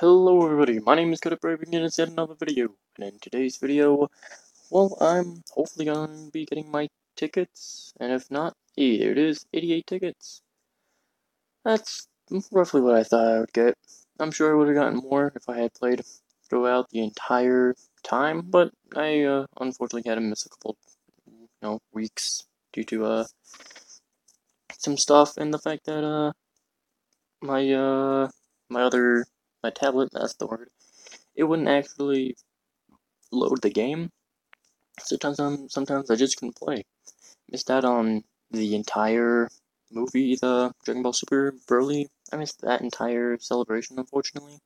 Hello everybody, my name is Brave and it's yet another video, and in today's video, well, I'm hopefully gonna be getting my tickets, and if not, hey, there it is, 88 tickets. That's roughly what I thought I would get. I'm sure I would have gotten more if I had played throughout the entire time, but I unfortunately had to miss a couple, weeks due to some stuff and the fact that my my other my tablet, that's the word, it wouldn't actually load the game. Sometimes I just couldn't play. Missed out on the entire movie, the Dragon Ball Super Broly. I missed that entire celebration, unfortunately.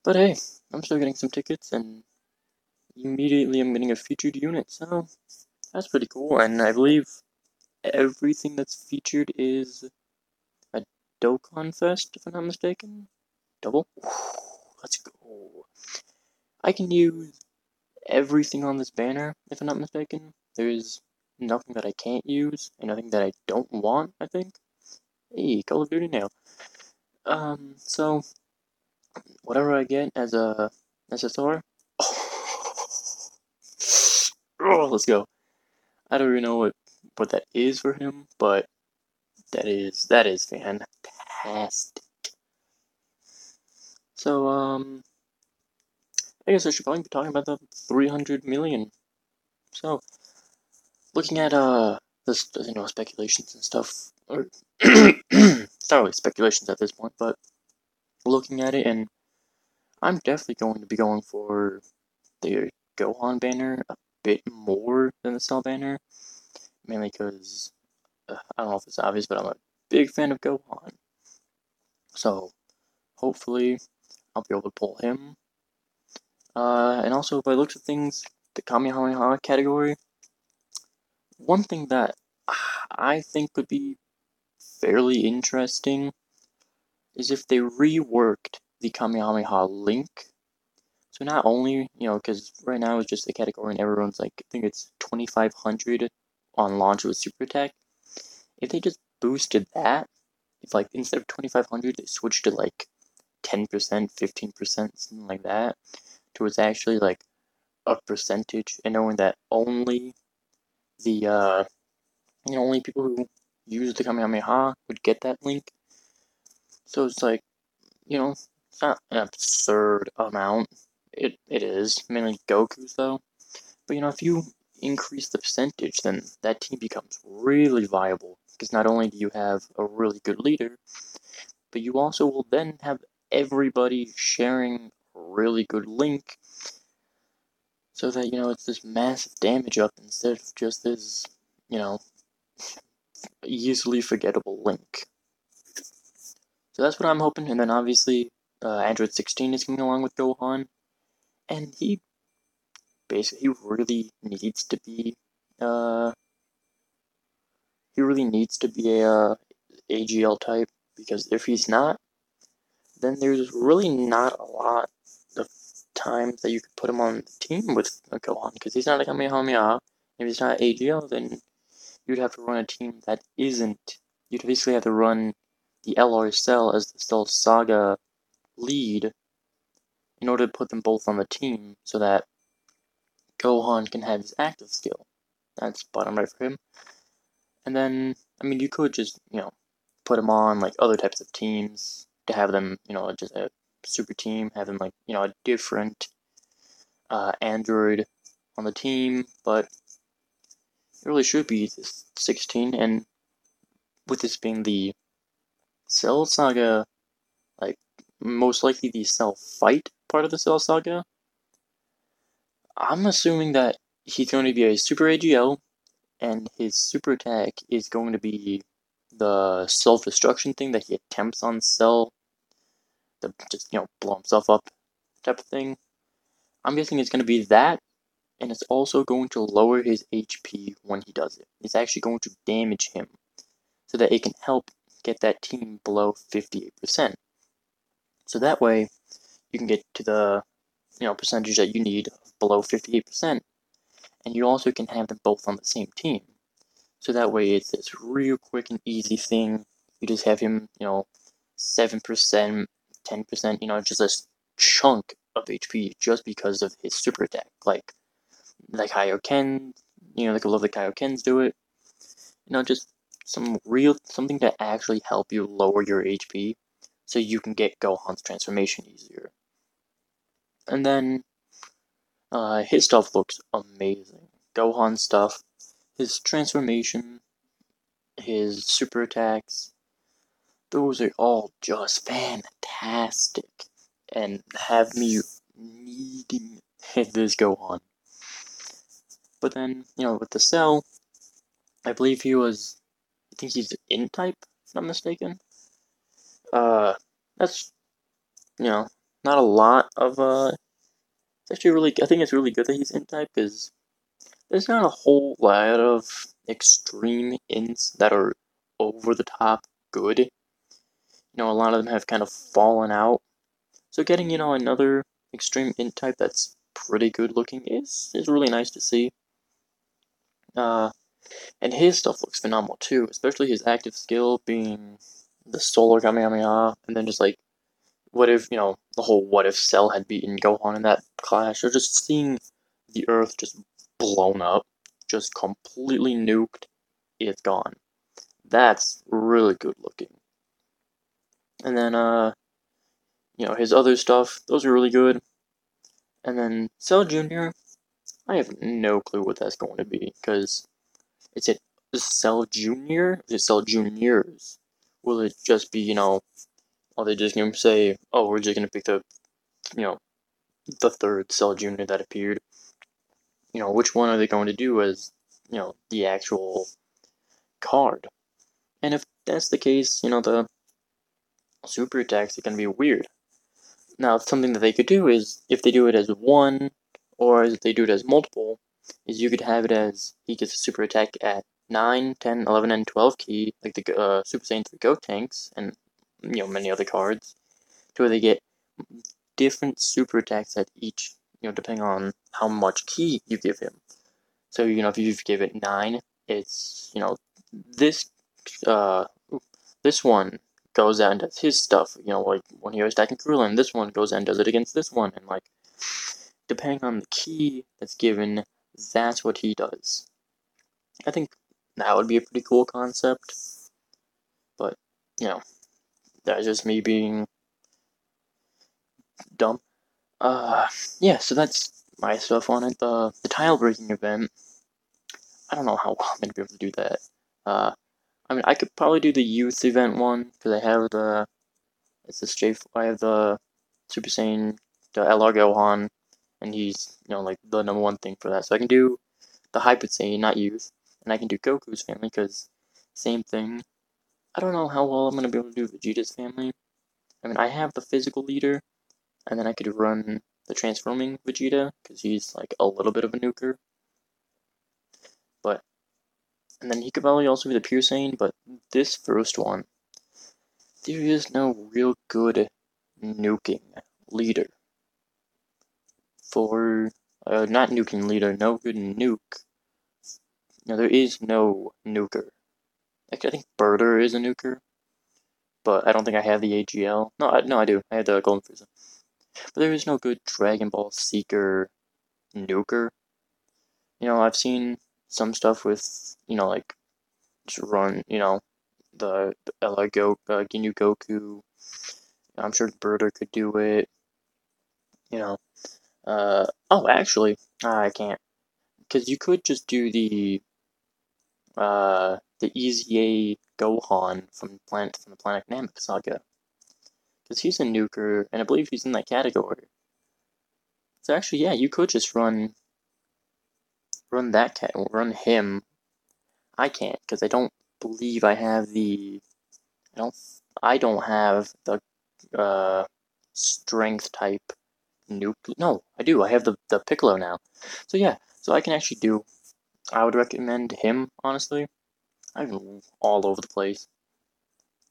But hey, I'm still getting some tickets, and immediately I'm getting a featured unit, so that's pretty cool. And I believe everything that's featured is a Dokkan Fest, if I'm not mistaken. Double? Let's go. I can use everything on this banner, if I'm not mistaken. There's nothing that I can't use, and nothing that I don't want, I think. Hey, Call of Duty now. So, whatever I get as a SSR, oh, let's go. I don't even know what that is for him, but that is fantastic. So, I guess I should probably be talking about the 300 million. So, looking at this speculations and stuff, or it's not really speculations at this point, but looking at it, and I'm definitely going to be going for the Gohan banner a bit more than the Cell banner, mainly because I don't know if it's obvious, but I'm a big fan of Gohan, so hopefully I'll be able to pull him. And also, if I look at things, the Kamehameha category, one thing that I think would be fairly interesting is if they reworked the Kamehameha link. So not only, because right now it's just the category and everyone's like, I think it's 2,500 on launch with Super Attack. If they just boosted that, if like instead of 2,500 they switched to like 10%, 15%, something like that, towards actually like a percentage, and knowing that only the, only people who use the Kamehameha would get that link. So it's like, it's not an absurd amount. It is, mainly Goku's though. But if you increase the percentage, then that team becomes really viable. Because not only do you have a really good leader, but you also will then have everybody sharing a really good link. So that, it's this massive damage up instead of just this, you know, easily forgettable link. So that's what I'm hoping. And then obviously, Android 16 is coming along with Gohan. And he really needs to be, uh, a AGL type, because if he's not, then there's really not a lot of times that you could put him on the team with Gohan, because he's not a Kamehameha. If he's not AGL, then you'd have to run a team that isn't. You'd basically have to run the LR Cell as the Cell Saga lead in order to put them both on the team so that Gohan can have his active skill. That's bottom right for him. And then, you could just, put him on, like, other types of teams to have them, just a super team, have them, like, a different android on the team, but it really should be this 16, and with this being the Cell Saga, like, most likely the Cell Fight part of the Cell Saga, I'm assuming that he's going to be a Super AGL, and his super attack is going to be the self-destruction thing that he attempts on Cell, to just, blow himself up type of thing. I'm guessing it's going to be that, and it's also going to lower his HP when he does it. It's actually going to damage him, so that it can help get that team below 58%. So that way, you can get to the, percentage that you need below 58%, and you also can have them both on the same team. So that way it's this real quick and easy thing. You just have him, 7%, 10%, just a chunk of HP just because of his super attack. Like Kaioken, like a lot of the Kaiokens do it. Just something to actually help you lower your HP so you can get Gohan's transformation easier. And then his stuff looks amazing. Gohan's stuff, his transformation, his super attacks, those are all just fantastic and have me needing this Gohan. But then, with the Cell, I believe I think he's in type, if I'm not mistaken. That's, not a lot of, it's actually I think it's really good that he's in type, because there's not a whole lot of extreme ints that are over the top good. A lot of them have kind of fallen out. So getting, another extreme int type that's pretty good looking is really nice to see. And his stuff looks phenomenal too, especially his active skill being the Solar Kamehameha, and then just like, what if, the whole what if Cell had beaten Gohan in that clash, or just seeing the Earth just blown up, just completely nuked, it's gone. That's really good looking. And then, his other stuff, those are really good. And then Cell Jr., I have no clue what that's going to be, because is it Cell Jr.? Is it Cell Juniors? Will it just be, are they just going to say, oh, we're just going to pick the, the third Cell Jr. that appeared? Which one are they going to do as, the actual card? And if that's the case, the super attacks are going to be weird. Now, something that they could do is, if they do it as one, or if they do it as multiple, is you could have it as he gets a super attack at 9, 10, 11, and 12 key, like the Super Saiyan 3 Gotenks, and, many other cards, to where they get different super attacks at each, depending on how much key you give him. So, if you give it 9, it's, this, this one goes out and does his stuff, like when he was attacking Krillin, this one goes out and does it against this one, and like, depending on the key that's given, that's what he does. I think that would be a pretty cool concept, but, that's just me being dumb. Yeah, so that's my stuff on it. The tile breaking event, I don't know how well I'm gonna be able to do that. I mean, I could probably do the youth event one, because I have I have the Super Saiyan, the LR Gohan, and he's, like, the number one thing for that. So I can do the Hyper Saiyan, not youth, and I can do Goku's family, because same thing. I don't know how well I'm going to be able to do Vegeta's family. I mean, I have the physical leader, and then I could run the transforming Vegeta, because he's, like, a little bit of a nuker. But, and then he could probably also be the Pure Saiyan, but this first one, there is no real good nuking leader. For, not nuking leader, no good nuke. No, there is no nuker. Actually, I think Birder is a nuker, but I don't think I have the AGL. No, I do. I have the Golden Frieza. But there is no good Dragon Ball Seeker nuker. I've seen some stuff with, like, just run, the Ginyu Goku. I'm sure Birder could do it. Oh, actually, I can't. Because you could just do the Easy A Gohan from the Planet Namek saga. Because he's a nuker, and I believe he's in that category. So actually, yeah, you could just run him. I can't, because I don't believe I have the, I don't have the, strength type nuke. No, I do, I have the Piccolo now. So yeah, so I can actually I would recommend him, honestly. I'm all over the place.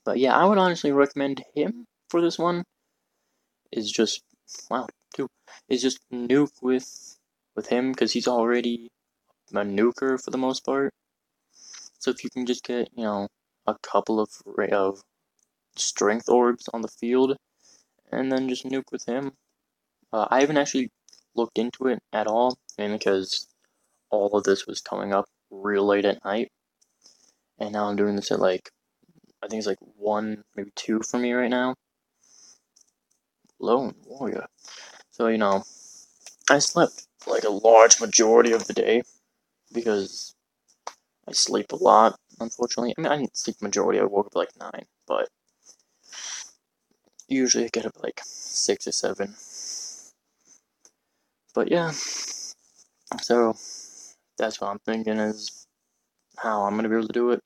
But yeah, I would honestly recommend him for this one. Is just, wow, is just nuke with him, because he's already a nuker for the most part. So if you can just get, a couple of strength orbs on the field, and then just nuke with him. I haven't actually looked into it at all, mainly because all of this was coming up real late at night, and now I'm doing this at like, I think it's like 1, maybe 2 for me right now. Lone Warrior. So, I slept like a large majority of the day because I sleep a lot, unfortunately. I mean, I didn't sleep majority, I woke up at like 9, but usually I get up at like 6 or 7. But yeah, so that's what I'm thinking is how I'm gonna be able to do it.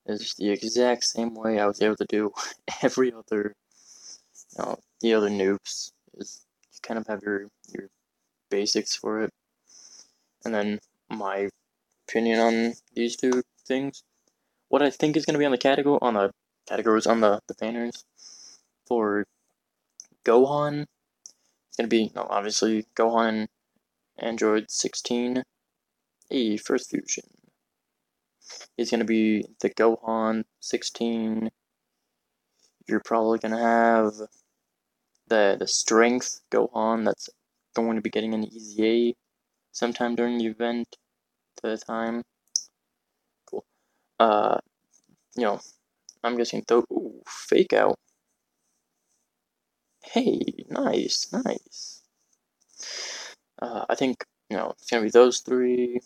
Is the exact same way I was able to do every other, the other nukes. Is you kind of have your basics for it, and then my opinion on these two things. What I think is gonna be on the categories on the banners for Gohan. It's gonna be obviously Gohan Android 16. First fusion. It's gonna be the Gohan 16. You're probably gonna have the strength Gohan that's going to be getting an EZA sometime during the event at the time. Cool. Uh, I'm guessing though. Ooh, fake out. Hey, nice, nice. I think it's gonna be those three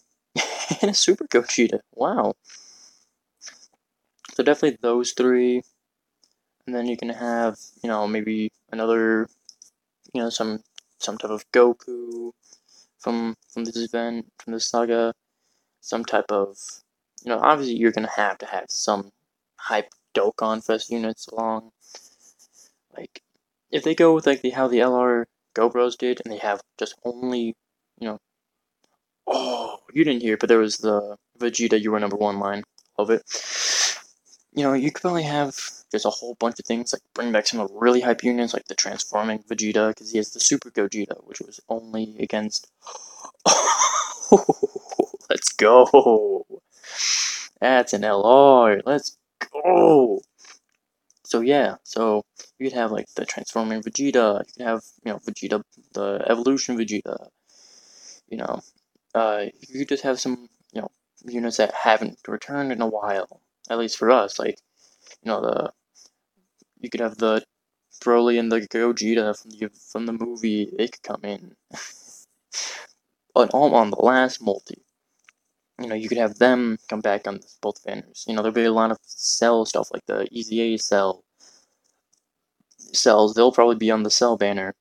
and a Super Gogeta. Wow. So definitely those three, and then you can have maybe another some type of Goku from this event, from this saga, some type of obviously you're gonna have to have some hype Dokkan Fest units along. Like if they go with like how the LR Go Bros did, and they have just only oh, you didn't hear, but there was the Vegeta You Were Number One line. Love it. You could probably have just a whole bunch of things, like bring back some of the really hype units, like the transforming Vegeta, because he has the Super Gogeta, which was only against. Let's go. That's an LR. Let's go. So yeah, so you could have like the transforming Vegeta. You could have Vegeta, the evolution Vegeta. You know, you could just have some units that haven't returned in a while. At least for us, like the you could have the Broly and the Gogeta from the movie. They could come in on the last multi. You could have them come back on both banners. There'll be a lot of Cell stuff like the EZA cells. They'll probably be on the Cell banner.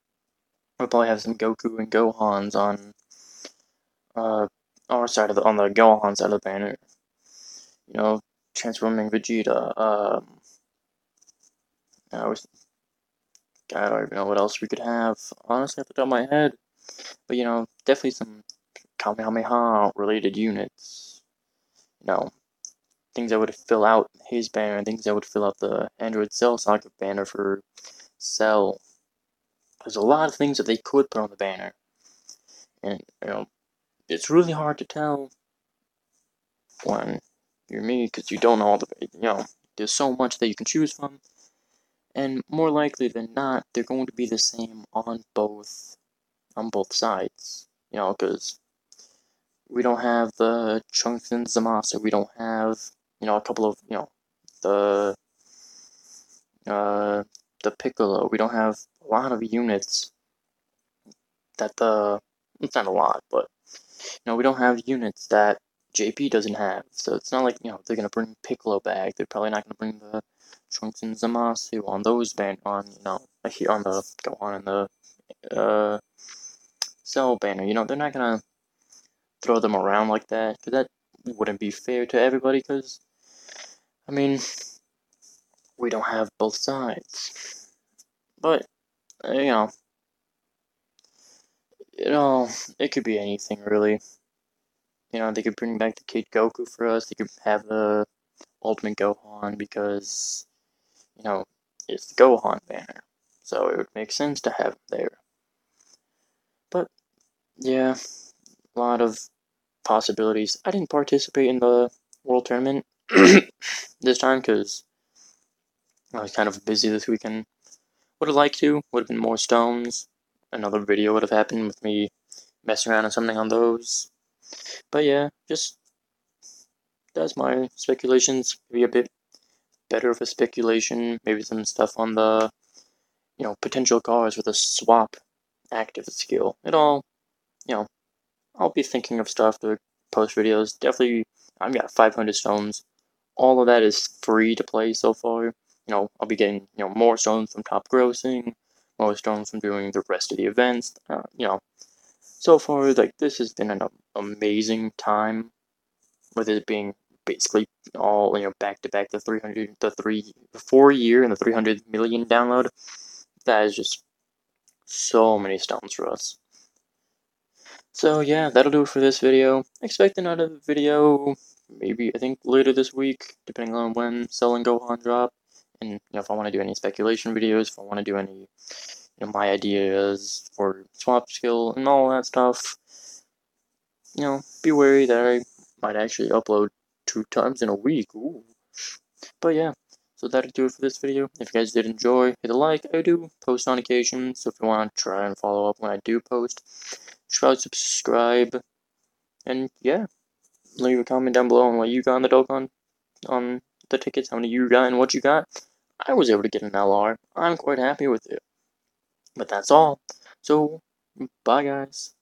We'll probably have some Goku and Gohans on our side on the Gohan side of the banner. Transforming Vegeta. I don't even know what else we could have, honestly, off the top of my head. But, definitely some Kamehameha related units. Things that would fill out his banner, things that would fill out the Android Cell Socket banner for Cell. There's a lot of things that they could put on the banner. And, it's really hard to tell when you're me, because you don't know all there's so much that you can choose from. And more likely than not, they're going to be the same on both sides. Because we don't have the Chunks and Zamasa. We don't have, a couple of, the the Piccolo. We don't have a lot of units that it's not a lot, but we don't have units that JP doesn't have. So it's not like they're gonna bring Piccolo back. They're probably not gonna bring the Trunks and Zamasu on those here on the go on in the Cell banner. They're not gonna throw them around like that, because that wouldn't be fair to everybody. Because I mean, we don't have both sides, but uh, it could be anything really. They could bring back the Kid Goku for us. They could have the Ultimate Gohan because, it's the Gohan banner. So it would make sense to have him there. But, yeah, a lot of possibilities. I didn't participate in the World Tournament this time because I was kind of busy this weekend Would have liked to. Would have been more stones. Another video would have happened with me messing around on something on those. But yeah, just that's my speculations. Maybe a bit better of a speculation. Maybe some stuff on the, potential cars with a swap active skill. It all, I'll be thinking of stuff to post videos. Definitely, I've got 500 stones. All of that is free to play so far. I'll be getting, more stones from top grossing, more stones from doing the rest of the events. So far, like, this has been an amazing time, with it being basically all, back to back, the 4 year and the 300 million download. That is just so many stones for us. So yeah, that'll do it for this video. Expect another video, maybe, I think, later this week, depending on when Cell and Gohan drop. And, if I want to do any speculation videos, if I want to do any, my ideas for swap skill and all that stuff, be wary that I might actually upload 2 times in a week. Ooh. But yeah, so that'll do it for this video. If you guys did enjoy, hit a like. I do post on occasion, so if you want to try and follow up when I do post, you should probably subscribe. And yeah, leave a comment down below on what you got on the Dokkan, on the tickets, how many you got and what you got. I was able to get an LR. I'm quite happy with it. But that's all. So, bye guys.